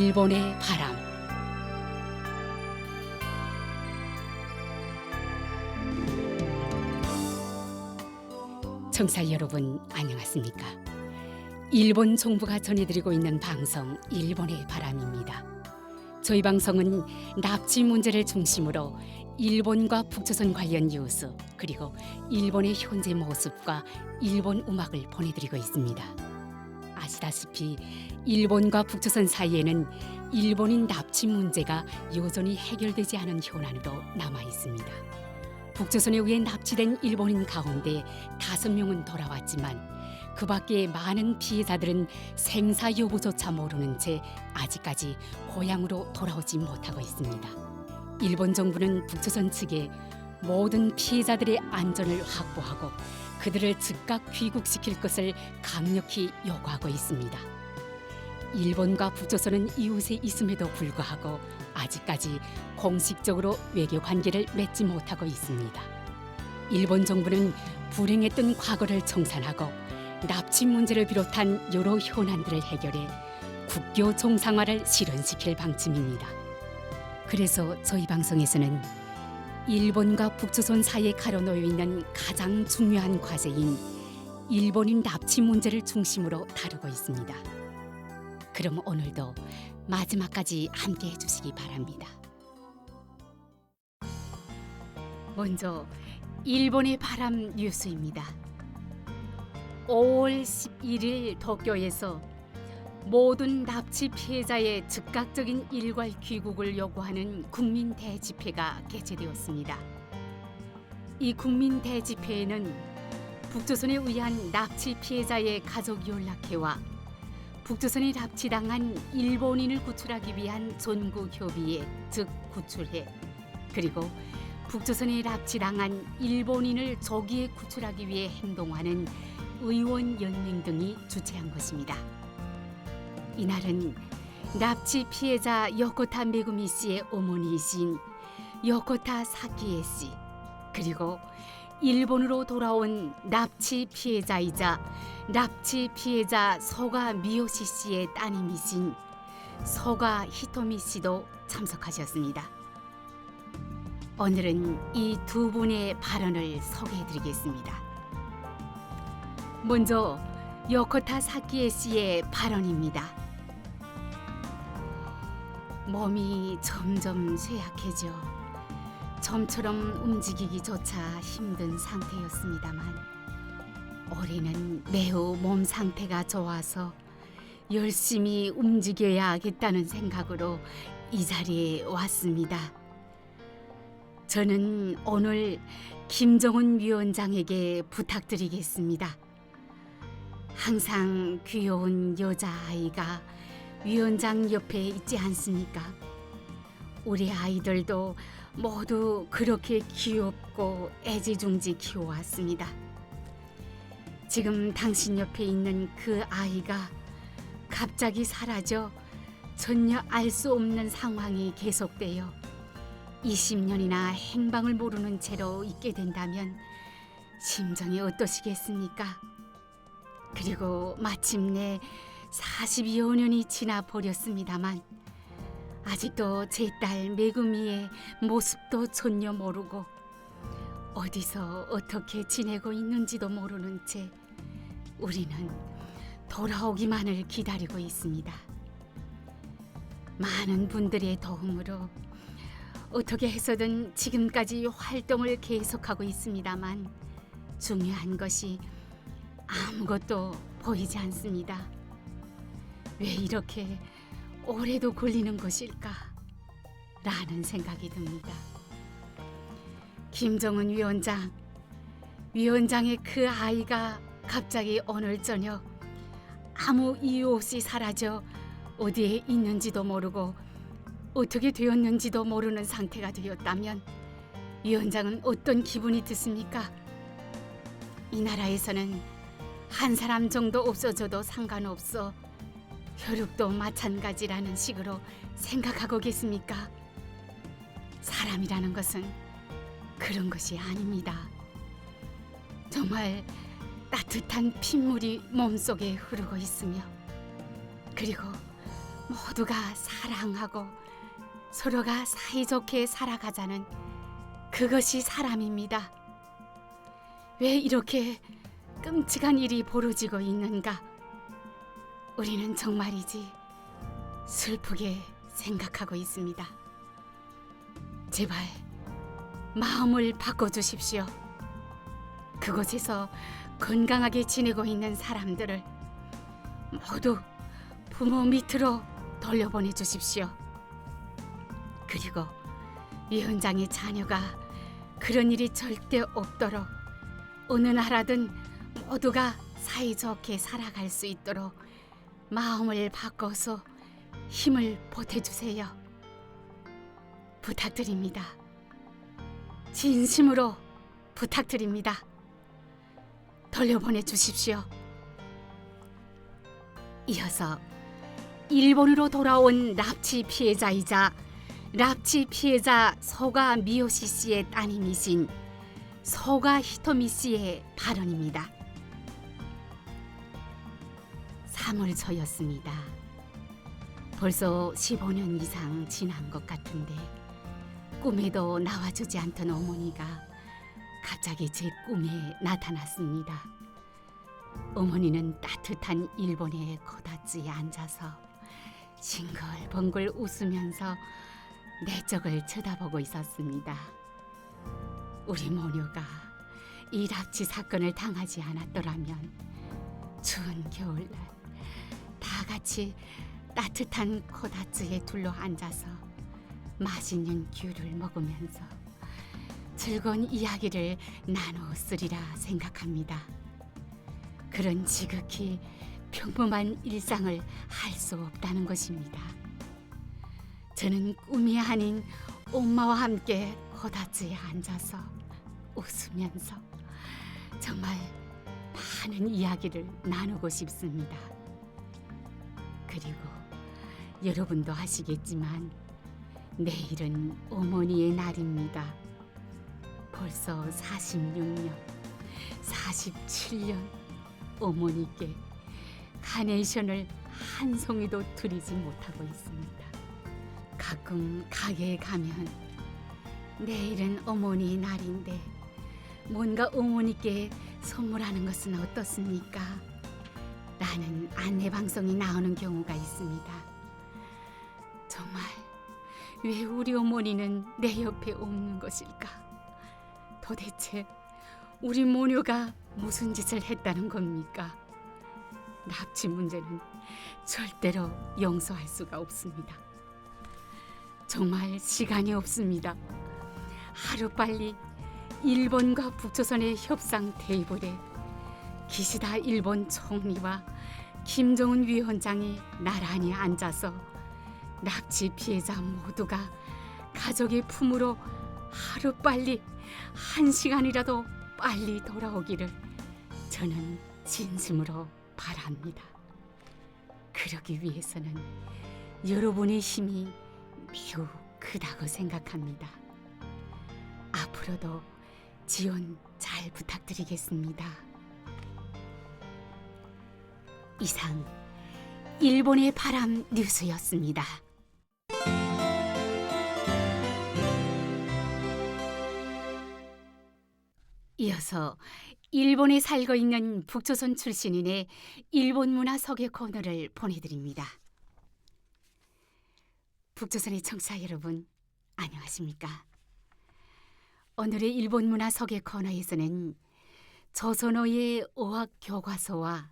일본의 바람. 청취자 여러분 안녕하십니까? 일본 정부가 전해드리고 있는 방송 일본의 바람입니다. 저희 방송은 납치 문제를 중심으로 일본과 북조선 관련 뉴스 그리고 일본의 현재 모습과 일본 음악을 보내드리고 있습니다. 아시다시피 일본과 북조선 사이에는 일본인 납치 문제가 여전히 해결되지 않은 현안으로 남아 있습니다. 북조선에 의해 납치된 일본인 가운데 5명은 돌아왔지만 그 밖에 많은 피해자들은 생사 여부조차 모르는 채 아직까지 고향으로 돌아오지 못하고 있습니다. 일본 정부는 북조선 측에 모든 피해자들의 안전을 확보하고 그들을 즉각 귀국시킬 것을 강력히 요구하고 있습니다. 일본과 북조선은 이웃에 있음에도 불구하고 아직까지 공식적으로 외교 관계를 맺지 못하고 있습니다. 일본 정부는 불행했던 과거를 청산하고 납치 문제를 비롯한 여러 현안들을 해결해 국교 정상화를 실현시킬 방침입니다. 그래서 저희 방송에서는 일본과 북조선 사이에 가로놓여 있는 가장 중요한 과제인 일본인 납치 문제를 중심으로 다루고 있습니다. 그럼 오늘도 마지막까지 함께 해주시기 바랍니다. 먼저 일본의 바람 뉴스입니다. 5월 11일 도쿄에서 모든 납치 피해자의 즉각적인 일괄 귀국을 요구하는 국민 대집회가 개최되었습니다. 이 국민 대집회에는 북조선에 의한 납치 피해자의 가족 연락회와 북조선에 납치당한 일본인을 구출하기 위한 전국협의회 즉 구출회 그리고 북조선에 납치당한 일본인을 조기에 구출하기 위해 행동하는 의원연맹 등이 주최한 것입니다. 이날은 납치 피해자 요코타 메구미 씨의 어머니이신 요코타 사키에 씨 그리고 일본으로 돌아온 납치 피해자이자 납치 피해자 소가 미요시 씨의 따님이신 소가 히토미 씨도 참석하셨습니다. 오늘은 이 두 분의 발언을 소개해드리겠습니다. 먼저 요코타 사키에 씨의 발언입니다. 몸이 점점 쇠약해져 좀처럼 움직이기조차 힘든 상태였습니다만 올해는 매우 몸 상태가 좋아서 열심히 움직여야겠다는 생각으로 이 자리에 왔습니다. 저는 오늘 김정은 위원장에게 부탁드리겠습니다. 항상 귀여운 여자아이가 위원장 옆에 있지 않습니까? 우리 아이들도 모두 그렇게 귀엽고 애지중지 키워왔습니다. 지금 당신 옆에 있는 그 아이가 갑자기 사라져 전혀 알 수 없는 상황이 계속되어 20년이나 행방을 모르는 채로 있게 된다면 심정이 어떠시겠습니까? 그리고 마침내 40여 년이 지나 버렸습니다만 아직도 제 딸 메구미의 모습도 전혀 모르고 어디서 어떻게 지내고 있는지도 모르는 채 우리는 돌아오기만을 기다리고 있습니다. 많은 분들의 도움으로 어떻게 해서든 지금까지 활동을 계속하고 있습니다만 중요한 것이 아무것도 보이지 않습니다. 왜 이렇게 오래도 걸리는 것일까? 라는 생각이 듭니다. 김정은 위원장의 그 아이가 갑자기 오늘 저녁 아무 이유 없이 사라져 어디에 있는지도 모르고 어떻게 되었는지도 모르는 상태가 되었다면 위원장은 어떤 기분이 드십니까? 이 나라에서는 한 사람 정도 없어져도 상관없어 혈육도 마찬가지라는 식으로 생각하고 계십니까? 사람이라는 것은 그런 것이 아닙니다. 정말 따뜻한 핏물이 몸속에 흐르고 있으며 그리고 모두가 사랑하고 서로가 사이좋게 살아가자는 그것이 사람입니다. 왜 이렇게 끔찍한 일이 벌어지고 있는가? 우리는 정말이지 슬프게 생각하고 있습니다. 제발 마음을 바꿔주십시오. 그곳에서 건강하게 지내고 있는 사람들을 모두 부모 밑으로 돌려보내 주십시오. 그리고 위원장의 자녀가 그런 일이 절대 없도록 어느 나라든 모두가 사이좋게 살아갈 수 있도록 마음을 바꿔서 힘을 보태주세요. 부탁드립니다. 진심으로 부탁드립니다. 돌려보내 주십시오. 이어서 일본으로 돌아온 납치 피해자이자 납치 피해자 소가 미요시 씨의 따님이신 소가 히토미 씨의 발언입니다. 3월 초였습니다. 벌써 15년 이상 지난 것 같은데 꿈에도 나와주지 않던 어머니가 갑자기 제 꿈에 나타났습니다. 어머니는 따뜻한 일본의 코다츠에 앉아서 싱글벙글 웃으면서 내 쪽을 쳐다보고 있었습니다. 우리 모녀가 이 납치 사건을 당하지 않았더라면 추운 겨울날 다 같이 따뜻한 코다츠에 둘러 앉아서 맛있는 귤을 먹으면서 즐거운 이야기를 나누었으리라 생각합니다. 그런 지극히 평범한 일상을 할 수 없다는 것입니다. 저는 꿈이 아닌 엄마와 함께 코다츠에 앉아서 웃으면서 정말 많은 이야기를 나누고 싶습니다. 그리고 여러분도 아시겠지만 내일은 어머니의 날입니다. 벌써 46년, 47년 어머니께 카네이션을 한 송이도 드리지 못하고 있습니다. 가끔 가게에 가면 내일은 어머니의 날인데 뭔가 어머니께 선물하는 것은 어떻습니까? 라는 안내방송이 나오는 경우가 있습니다. 정말 왜 우리 어머니는 내 옆에 없는 것일까? 도대체 우리 모녀가 무슨 짓을 했다는 겁니까? 납치 문제는 절대로 용서할 수가 없습니다. 정말 시간이 없습니다. 하루빨리 일본과 북조선의 협상 테이블에 기시다 일본 총리와 김정은 위원장이 나란히 앉아서 납치 피해자 모두가 가족의 품으로 하루빨리 1시간이라도 빨리 돌아오기를 저는 진심으로 바랍니다. 그러기 위해서는 여러분의 힘이 매우 크다고 생각합니다. 앞으로도 지원 잘 부탁드리겠습니다. 이상 일본의 바람 뉴스였습니다. 이어서 일본에 살고 있는 북조선 출신인의 일본 문화 소개 코너를 보내드립니다. 북조선의 청취자 여러분, 안녕하십니까? 오늘의 일본 문화 소개 코너에서는 조선어의 어학 교과서와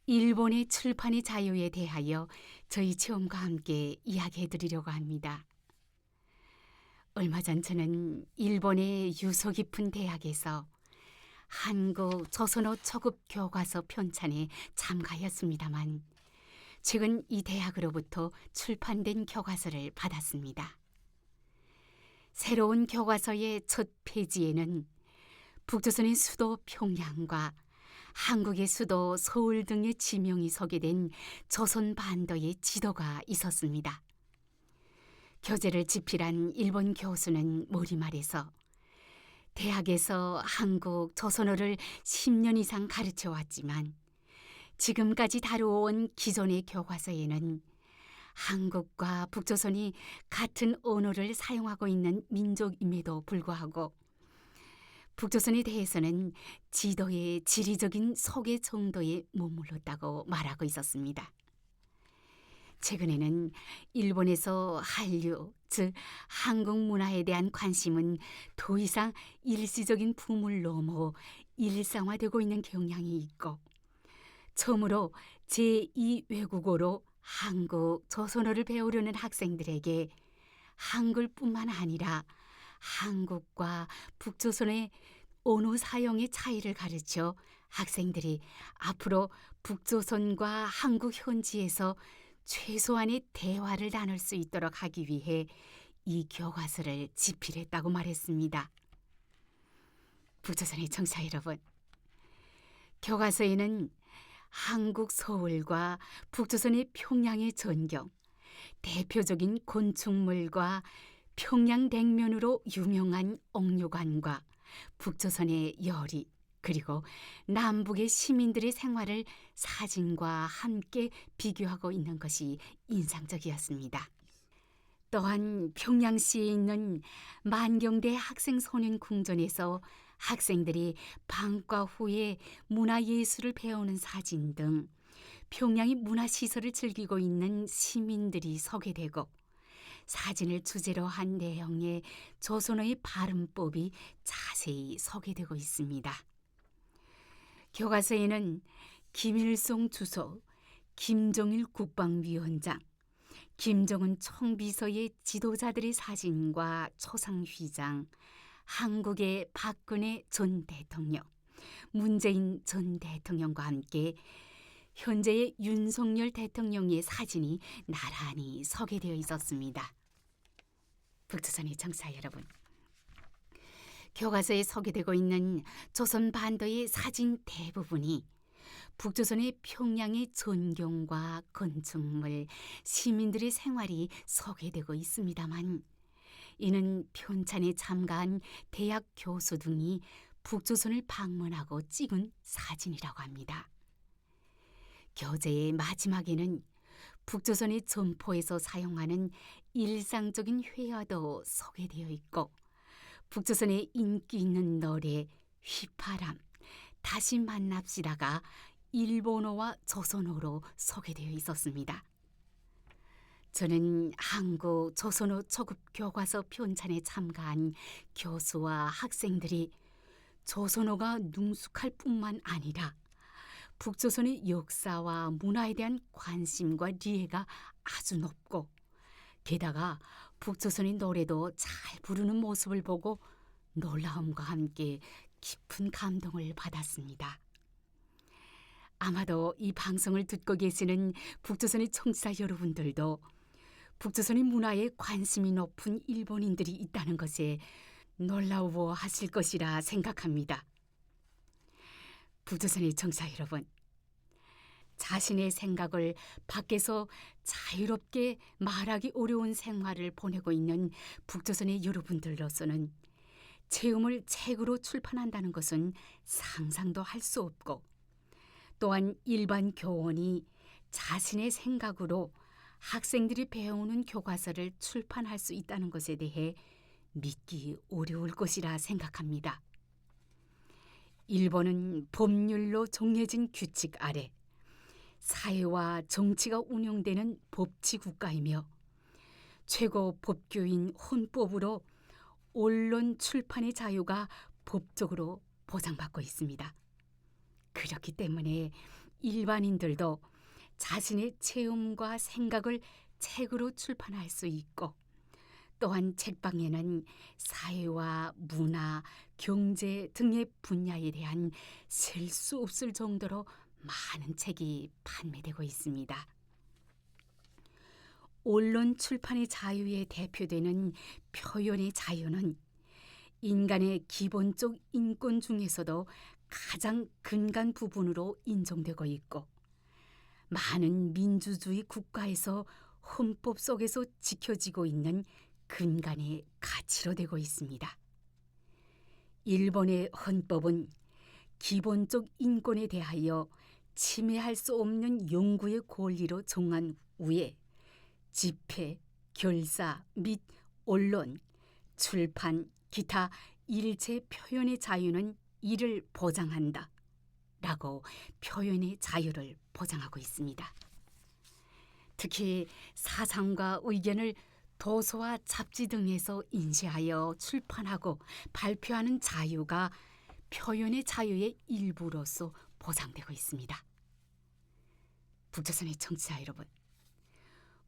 일본의 출판의 자유에 대하여 저희 체험과 함께 이야기해드리려고 합니다. 얼마 전 저는 일본의 유서 깊은 대학에서 한국 조선어 초급 교과서 편찬에 참가하였습니다만 최근 이 대학으로부터 출판된 교과서를 받았습니다. 새로운 교과서의 첫 페이지에는 북조선의 수도 평양과 한국의 수도 서울 등의 지명이 소개된 조선 반도의 지도가 있었습니다. 교재를 집필한 일본 교수는 머리말에서 대학에서 한국 조선어를 10년 이상 가르쳐 왔지만 지금까지 다루어온 기존의 교과서에는 한국과 북조선이 같은 언어를 사용하고 있는 민족임에도 불구하고 북조선에 대해서는 지도의 지리적인 소개 정도에 머물렀다고 말하고 있었습니다. 최근에는 일본에서 한류, 즉 한국 문화에 대한 관심은 더 이상 일시적인 붐을 넘어 일상화되고 있는 경향이 있고, 처음으로 제2 외국어로 한국, 조선어를 배우려는 학생들에게 한글뿐만 아니라 한국과 북조선의 언어 사용의 차이를 가르쳐 학생들이 앞으로 북조선과 한국 현지에서 최소한의 대화를 나눌 수 있도록 하기 위해 이 교과서를 집필했다고 말했습니다. 북조선의 청취자 여러분, 교과서에는 한국 서울과 북조선의 평양의 전경, 대표적인 건축물과 평양냉면으로 유명한 옥류관과 북조선의 요리, 그리고 남북의 시민들의 생활을 사진과 함께 비교하고 있는 것이 인상적이었습니다. 또한 평양시에 있는 만경대 학생소년궁전에서 학생들이 방과 후에 문화예술을 배우는 사진 등 평양의 문화시설을 즐기고 있는 시민들이 소개되고, 사진을 주제로 한 내용의 조선어의 발음법이 자세히 소개되고 있습니다. 교과서에는 김일성 주석, 김정일 국방위원장, 김정은 총비서의 지도자들의 사진과 초상휘장, 한국의 박근혜 전 대통령, 문재인 전 대통령과 함께 현재의 윤석열 대통령의 사진이 나란히 소개되어 있었습니다. 북조선의 청취자 여러분, 교과서에 소개되고 있는 조선 반도의 사진 대부분이 북조선의 평양의 전경과 건축물, 시민들의 생활이 소개되고 있습니다만, 이는 편찬에 참가한 대학 교수 등이 북조선을 방문하고 찍은 사진이라고 합니다. 교재의 마지막에는 북조선의 점포에서 사용하는 일상적인 회화도 소개되어 있고, 북조선의 인기 있는 노래 휘파람, 다시 만납시다가 일본어와 조선어로 소개되어 있었습니다. 저는 한국 조선어 초급 교과서 편찬에 참가한 교수와 학생들이 조선어가 능숙할 뿐만 아니라 북조선의 역사와 문화에 대한 관심과 이해가 아주 높고, 게다가 북조선의 노래도 잘 부르는 모습을 보고 놀라움과 함께 깊은 감동을 받았습니다. 아마도 이 방송을 듣고 계시는 북조선의 청취자 여러분들도 북조선의 문화에 관심이 높은 일본인들이 있다는 것에 놀라워하실 것이라 생각합니다. 북조선의 청취자 여러분, 자신의 생각을 밖에서 자유롭게 말하기 어려운 생활을 보내고 있는 북조선의 여러분들로서는 체험을 책으로 출판한다는 것은 상상도 할 수 없고, 또한 일반 교원이 자신의 생각으로 학생들이 배우는 교과서를 출판할 수 있다는 것에 대해 믿기 어려울 것이라 생각합니다. 일본은 법률로 정해진 규칙 아래 사회와 정치가 운영되는 법치 국가이며, 최고 법규인 헌법으로 언론 출판의 자유가 법적으로 보장받고 있습니다. 그렇기 때문에 일반인들도 자신의 체험과 생각을 책으로 출판할 수 있고, 또한 책방에는 사회와 문화, 경제 등의 분야에 대한 셀 수 없을 정도로 많은 책이 판매되고 있습니다. 언론 출판의 자유에 대표되는 표현의 자유는 인간의 기본적 인권 중에서도 가장 근간 부분으로 인정되고 있고, 많은 민주주의 국가에서 헌법 속에서 지켜지고 있는 근간의 가치로 되고 있습니다. 일본의 헌법은 기본적 인권에 대하여 침해할 수 없는 영구의 권리로 정한 후에 집회, 결사 및 언론, 출판, 기타 일체 표현의 자유는 이를 보장한다 라고 표현의 자유를 보장하고 있습니다. 특히 사상과 의견을 도서와 잡지 등에서 인쇄하여 출판하고 발표하는 자유가 표현의 자유의 일부로서 보장되고 있습니다. 북조선의 청취자 여러분,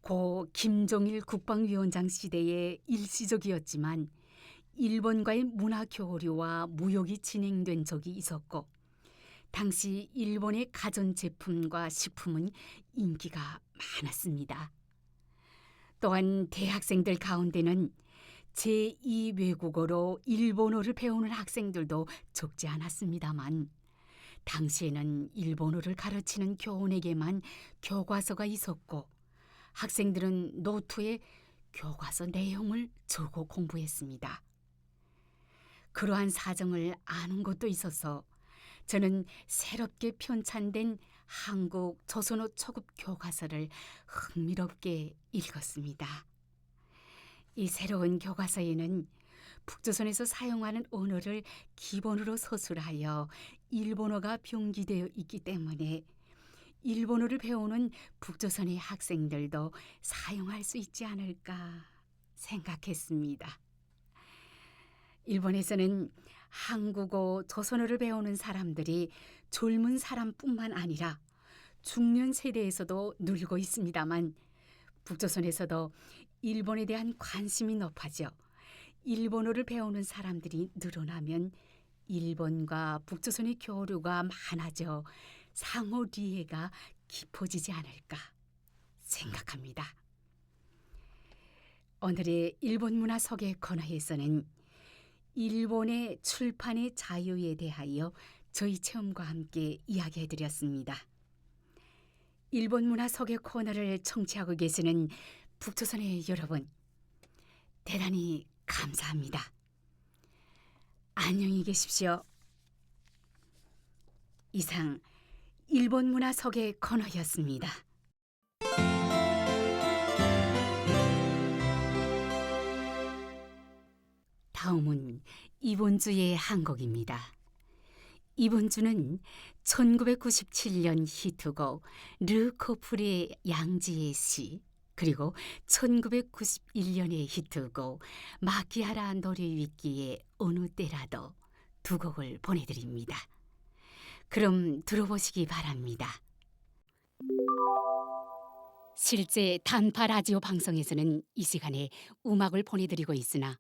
고 김정일 국방위원장 시대에 일시적이었지만 일본과의 문화 교류와 무역이 진행된 적이 있었고, 당시 일본의 가전제품과 식품은 인기가 많았습니다. 또한 대학생들 가운데는 제2 외국어로 일본어를 배우는 학생들도 적지 않았습니다만, 당시에는 일본어를 가르치는 교원에게만 교과서가 있었고, 학생들은 노트에 교과서 내용을 적어 공부했습니다. 그러한 사정을 아는 것도 있어서 저는 새롭게 편찬된 한국 조선어 초급 교과서를 흥미롭게 읽었습니다. 이 새로운 교과서에는 북조선에서 사용하는 언어를 기본으로 서술하여 일본어가 병기되어 있기 때문에 일본어를 배우는 북조선의 학생들도 사용할 수 있지 않을까 생각했습니다. 일본에서는 한국어, 조선어를 배우는 사람들이 젊은 사람뿐만 아니라 중년 세대에서도 늘고 있습니다만, 북조선에서도 일본에 대한 관심이 높아져 일본어를 배우는 사람들이 늘어나면 일본과 북조선의 교류가 많아져 상호 이해가 깊어지지 않을까 생각합니다. 오늘의 일본 문화 소개 코너에서는 일본의 출판의 자유에 대하여 저희 체험과 함께 이야기해드렸습니다. 일본 문화 소개 코너를 청취하고 계시는 북조선의 여러분, 대단히 감사합니다. 안녕히 계십시오. 이상 일본 문화 소개 코너였습니다. 다음은 이번 주의 한 곡입니다. 이번 주는 1997년 히트곡 르코풀의 양지의 시, 그리고 1991년의 히트곡 마키하라 노래위기의 어느 때라도 두 곡을 보내드립니다. 그럼 들어보시기 바랍니다. 실제 단파 라디오 방송에서는 이 시간에 음악을 보내드리고 있으나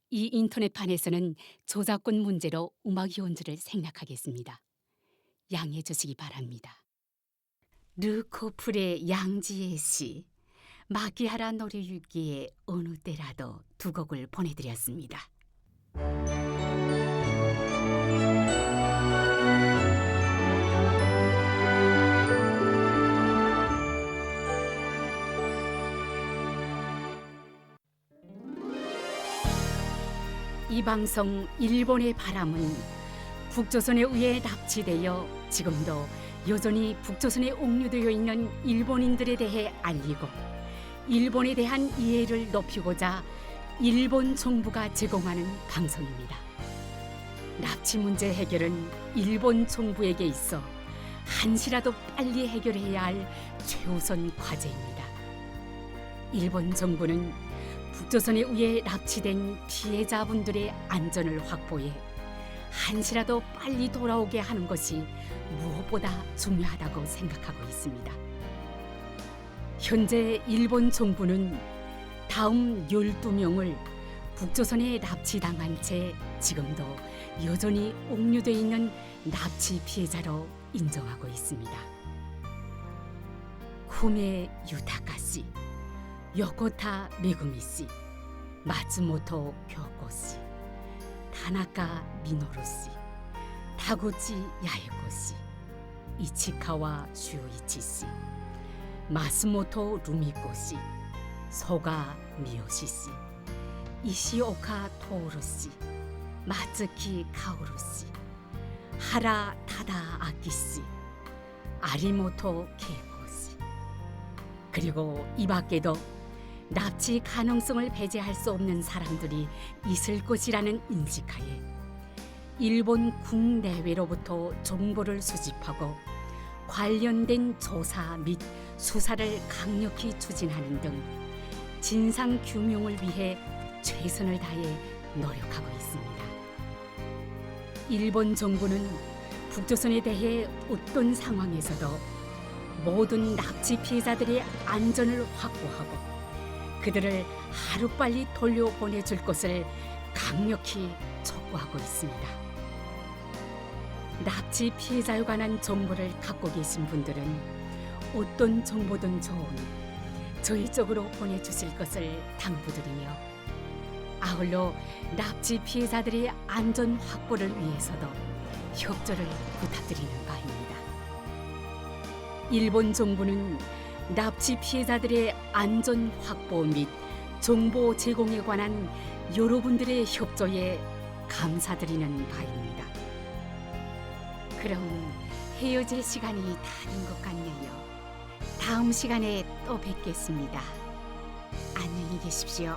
이 인터넷판에서는 저작권 문제로 음악 연주를 생략하겠습니다. 양해해 주시기 바랍니다. 르코풀의 양지의 시, 마키하라 노래위기의 어느 때라도 두 곡을 보내드렸습니다. 이 방송 일본의 바람은 북조선에 의해 납치되어 지금도 여전히 북조선에 옥류되어 있는 일본인들에 대해 알리고 일본에 대한 이해를 높이고자 일본 정부가 제공하는 방송입니다. 납치 문제 해결은 일본 정부에게 있어 한시라도 빨리 해결해야 할 최우선 과제입니다. 일본 정부는 북조선에 의해 납치된 피해자분들의 안전을 확보해 한시라도 빨리 돌아오게 하는 것이 무엇보다 중요하다고 생각하고 있습니다. 현재 일본 정부는 다음 12명을 북조선에 납치당한 채 지금도 여전히 옥류돼 있는 납치 피해자로 인정하고 있습니다. 후메 유타카 씨, 요코타 메구미 씨, 마츠모토 교코 씨, 타나카 미노루 씨, 타구치 야에코 씨, 이치카와 슈이치 씨, 마스모토 루미코 씨, 소가 미요시 씨, 이시오카 토오루 씨, 마츠키 카오루 씨, 하라 타다 아키 씨, 아리모토 케이코 씨, 그리고 이 밖에도 납치 가능성을 배제할 수 없는 사람들이 있을 것이라는 인식하에 일본 국내외로부터 정보를 수집하고 관련된 조사 및 수사를 강력히 추진하는 등 진상 규명을 위해 최선을 다해 노력하고 있습니다. 일본 정부는 북조선에 대해 어떤 상황에서도 모든 납치 피해자들의 안전을 확보하고 그들을 하루빨리 돌려보내줄 것을 강력히 촉구하고 있습니다. 납치 피해자에 관한 정보를 갖고 계신 분들은 어떤 정보든 좋으니 저희 쪽으로 보내주실 것을 당부드리며 아울러 납치 피해자들의 안전 확보를 위해서도 협조를 부탁드리는 바입니다. 일본 정부는 납치 피해자들의 안전 확보 및 정보 제공에 관한 여러분들의 협조에 감사드리는 바입니다. 그럼 헤어질 시간이 다 된 것 같네요. 다음 시간에 또 뵙겠습니다. 안녕히 계십시오.